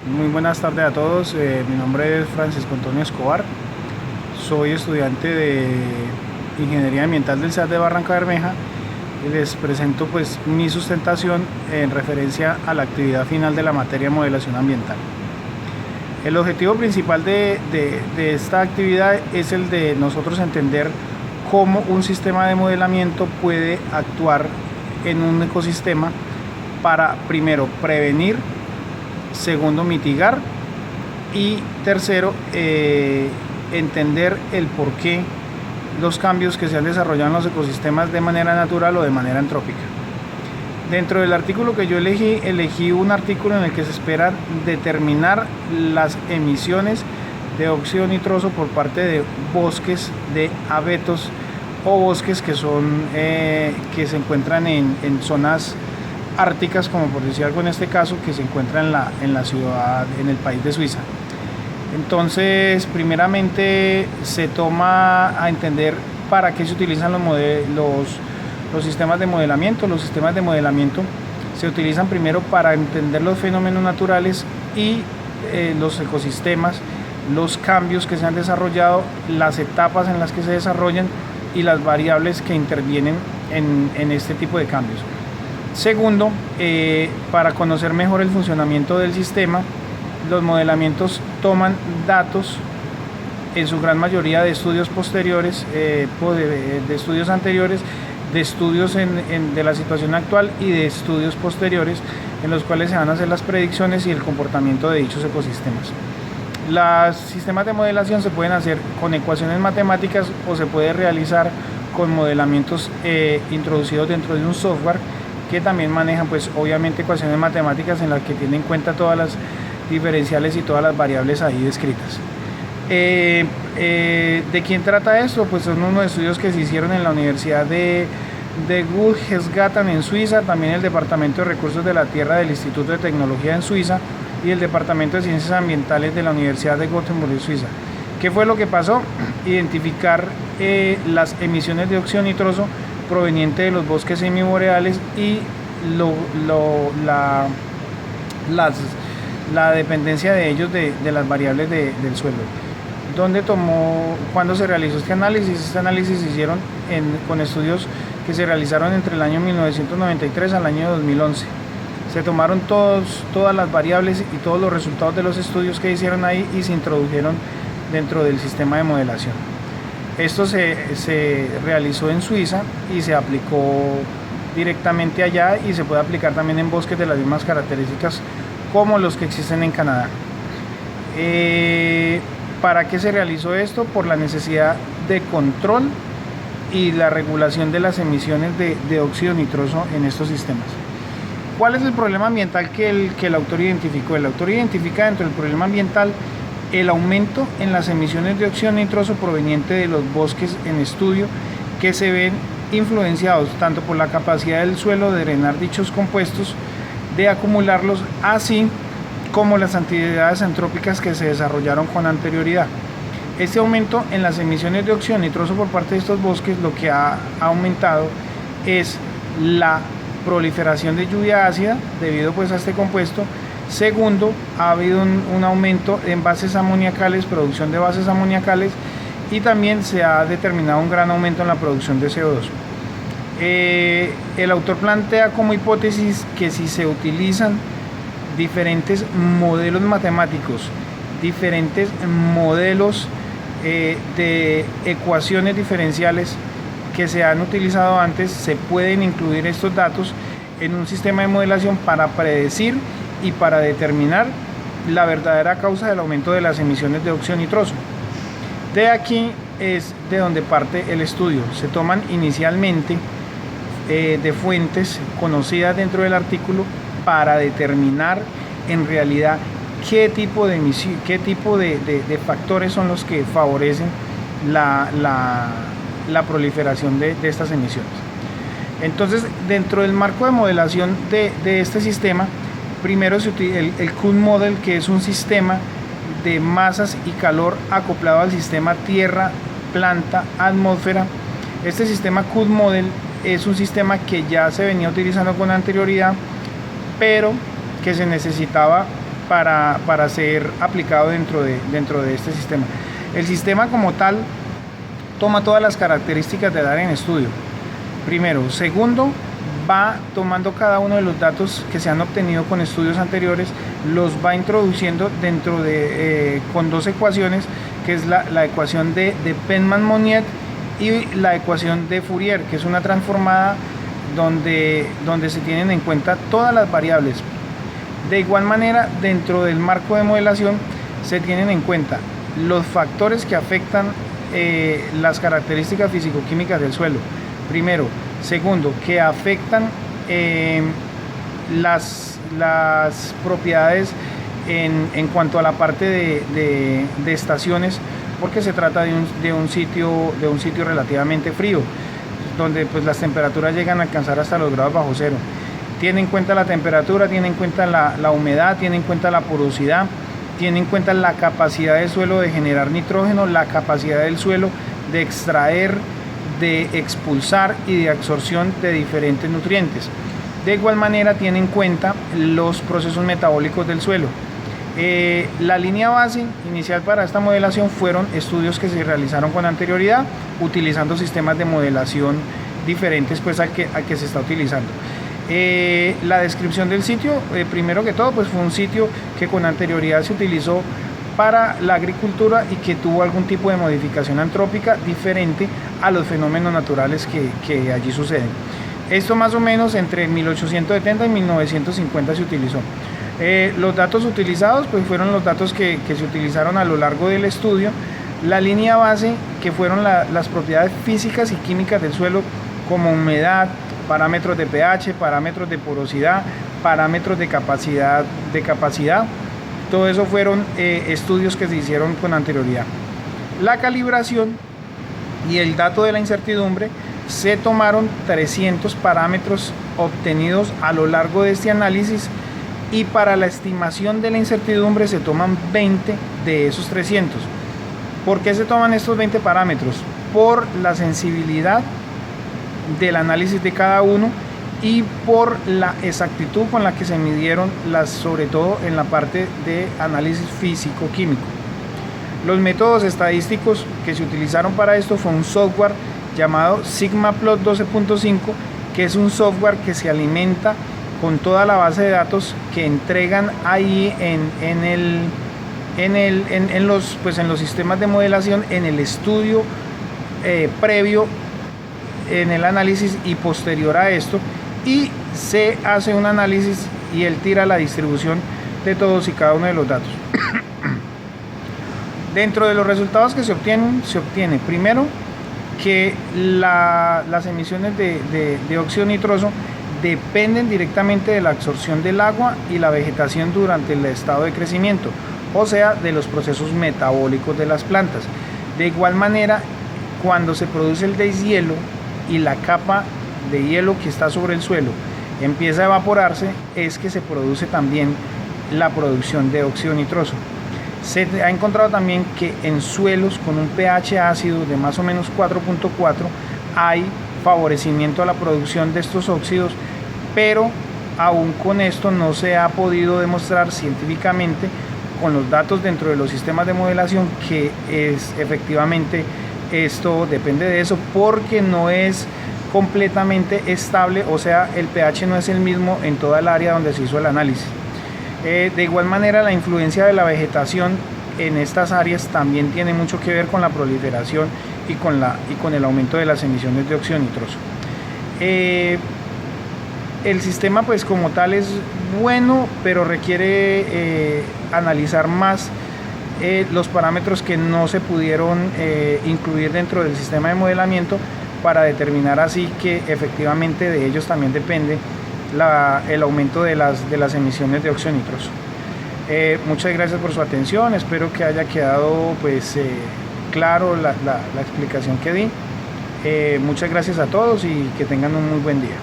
Muy buenas tardes a todos, mi nombre es Francisco Antonio Escobar, soy estudiante de Ingeniería Ambiental del SEAD de Barranca Bermeja y les presento mi sustentación en referencia a la actividad final de la materia de modelación ambiental. El objetivo principal de esta actividad es el de nosotros entender cómo un sistema de modelamiento puede actuar en un ecosistema para, primero, prevenir, segundo, mitigar y tercero, entender el por qué los cambios que se han desarrollado en los ecosistemas de manera natural o de manera antrópica. Dentro del artículo que yo elegí un artículo en el que se espera determinar las emisiones de óxido nitroso por parte de bosques de abetos o bosques que se encuentran en zonas árticas, como por decir algo en este caso, que se encuentra en la ciudad, en el país de Suiza. Entonces, primeramente se toma a entender para qué se utilizan los sistemas de modelamiento. Los sistemas de modelamiento se utilizan primero para entender los fenómenos naturales y los ecosistemas, los cambios que se han desarrollado, las etapas en las que se desarrollan y las variables que intervienen en este tipo de cambios. Segundo, para conocer mejor el funcionamiento del sistema, los modelamientos toman datos, en su gran mayoría de estudios posteriores, de estudios anteriores, de estudios de la situación actual y de estudios posteriores en los cuales se van a hacer las predicciones y el comportamiento de dichos ecosistemas. Los sistemas de modelación se pueden hacer con ecuaciones matemáticas o se puede realizar con modelamientos introducidos dentro de un software que también manejan obviamente ecuaciones matemáticas en las que tienen en cuenta todas las diferenciales y todas las variables ahí descritas. ¿De quién trata esto? Pues son unos estudios que se hicieron en la Universidad de Witwatersrand en Suiza, también el Departamento de Recursos de la Tierra del Instituto de Tecnología en Suiza y el Departamento de Ciencias Ambientales de la Universidad de Göteborg en Suiza. ¿Qué fue lo que pasó? Identificar las emisiones de óxido nitroso proveniente de los bosques semiboreales y la dependencia de ellos de las variables del suelo. ¿Cuándo se realizó este análisis? Este análisis se hicieron con estudios que se realizaron entre el año 1993 al año 2011. Se tomaron todas las variables y todos los resultados de los estudios que hicieron ahí y se introdujeron dentro del sistema de modelación. Esto se realizó en Suiza y se aplicó directamente allá y se puede aplicar también en bosques de las mismas características como los que existen en Canadá. ¿Para qué se realizó esto? Por la necesidad de control y la regulación de las emisiones de óxido nitroso en estos sistemas. ¿Cuál es el problema ambiental que el autor identificó? El autor identifica dentro del problema ambiental el aumento en las emisiones de óxido nitroso proveniente de los bosques en estudio, que se ven influenciados tanto por la capacidad del suelo de drenar dichos compuestos, de acumularlos, así como las actividades antrópicas que se desarrollaron con anterioridad. Este aumento en las emisiones de óxido nitroso por parte de estos bosques lo que ha aumentado es la proliferación de lluvia ácida debido a este compuesto. Segundo, ha habido un aumento en bases amoniacales, producción de bases amoniacales, y también se ha determinado un gran aumento en la producción de CO2. El autor plantea como hipótesis que si se utilizan diferentes modelos matemáticos, diferentes modelos de ecuaciones diferenciales que se han utilizado antes, se pueden incluir estos datos en un sistema de modelación para predecir y para determinar la verdadera causa del aumento de las emisiones de óxido nitroso. De aquí es de donde parte el estudio. Se toman inicialmente de fuentes conocidas dentro del artículo para determinar en realidad qué tipo de factores son los que favorecen la proliferación de estas emisiones. Entonces, dentro del marco de modelación de este sistema, primero se utiliza el CUD Model, que es un sistema de masas y calor acoplado al sistema tierra, planta, atmósfera. Este sistema CUD Model es un sistema que ya se venía utilizando con anterioridad, pero que se necesitaba para ser aplicado dentro de este sistema. El sistema como tal toma todas las características del área en estudio. Primero. Segundo, va tomando cada uno de los datos que se han obtenido con estudios anteriores, los va introduciendo dentro de con dos ecuaciones, que es la ecuación de Penman-Monnier y la ecuación de Fourier, que es una transformada donde se tienen en cuenta todas las variables. De igual manera, dentro del marco de modelación se tienen en cuenta los factores que afectan las características físico-químicas del suelo, primero. Segundo, que afectan las propiedades en cuanto a la parte de estaciones, porque se trata de un sitio relativamente frío, donde pues las temperaturas llegan a alcanzar hasta los grados bajo cero. Tiene en cuenta la temperatura, tiene en cuenta la humedad, tiene en cuenta la porosidad, tiene en cuenta la capacidad del suelo de generar nitrógeno, la capacidad del suelo de extraer, de expulsar y de absorción de diferentes nutrientes. De igual manera tiene en cuenta los procesos metabólicos del suelo. La línea base inicial para esta modelación fueron estudios que se realizaron con anterioridad utilizando sistemas de modelación diferentes pues al que se está utilizando. La descripción del sitio, primero que todo, pues fue un sitio que con anterioridad se utilizó para la agricultura y que tuvo algún tipo de modificación antrópica diferente a los fenómenos naturales que allí suceden. Esto más o menos entre 1870 y 1950 se utilizó. Los datos utilizados pues fueron los datos que se utilizaron a lo largo del estudio. La línea base, que fueron las propiedades físicas y químicas del suelo, como humedad, parámetros de pH, parámetros de porosidad, parámetros de capacidad. Todo eso fueron estudios que se hicieron con anterioridad. La calibración y el dato de la incertidumbre, se tomaron 300 parámetros obtenidos a lo largo de este análisis, y para la estimación de la incertidumbre se toman 20 de esos 300. ¿Por qué se toman estos 20 parámetros? Por la sensibilidad del análisis de cada uno y por la exactitud con la que se midieron, sobre todo en la parte de análisis físico-químico. Los métodos estadísticos que se utilizaron para esto fue un software llamado SigmaPlot 12.5, que es un software que se alimenta con toda la base de datos que entregan ahí en los sistemas de modelación, en el estudio previo, en el análisis y posterior a esto, y se hace un análisis y él tira la distribución de todos y cada uno de los datos. Dentro de los resultados que se obtiene primero que las emisiones de óxido nitroso dependen directamente de la absorción del agua y la vegetación durante el estado de crecimiento, o sea, de los procesos metabólicos de las plantas. De igual manera, cuando se produce el deshielo y la capa de hielo que está sobre el suelo empieza a evaporarse, es que se produce también la producción de óxido nitroso. Se ha encontrado también que en suelos con un pH ácido de más o menos 4.4 hay favorecimiento a la producción de estos óxidos, pero aún con esto no se ha podido demostrar científicamente con los datos dentro de los sistemas de modelación que efectivamente esto depende de eso, porque no es completamente estable, o sea, el pH no es el mismo en toda el área donde se hizo el análisis. De igual manera, la influencia de la vegetación en estas áreas también tiene mucho que ver con la proliferación y con el aumento de las emisiones de óxido nitroso. El sistema pues como tal es bueno, pero requiere analizar más los parámetros que no se pudieron incluir dentro del sistema de modelamiento, para determinar así que efectivamente de ellos también depende el aumento de las emisiones de óxido nitroso. Muchas gracias por su atención, espero que haya quedado pues claro la explicación que di. Muchas gracias a todos y que tengan un muy buen día.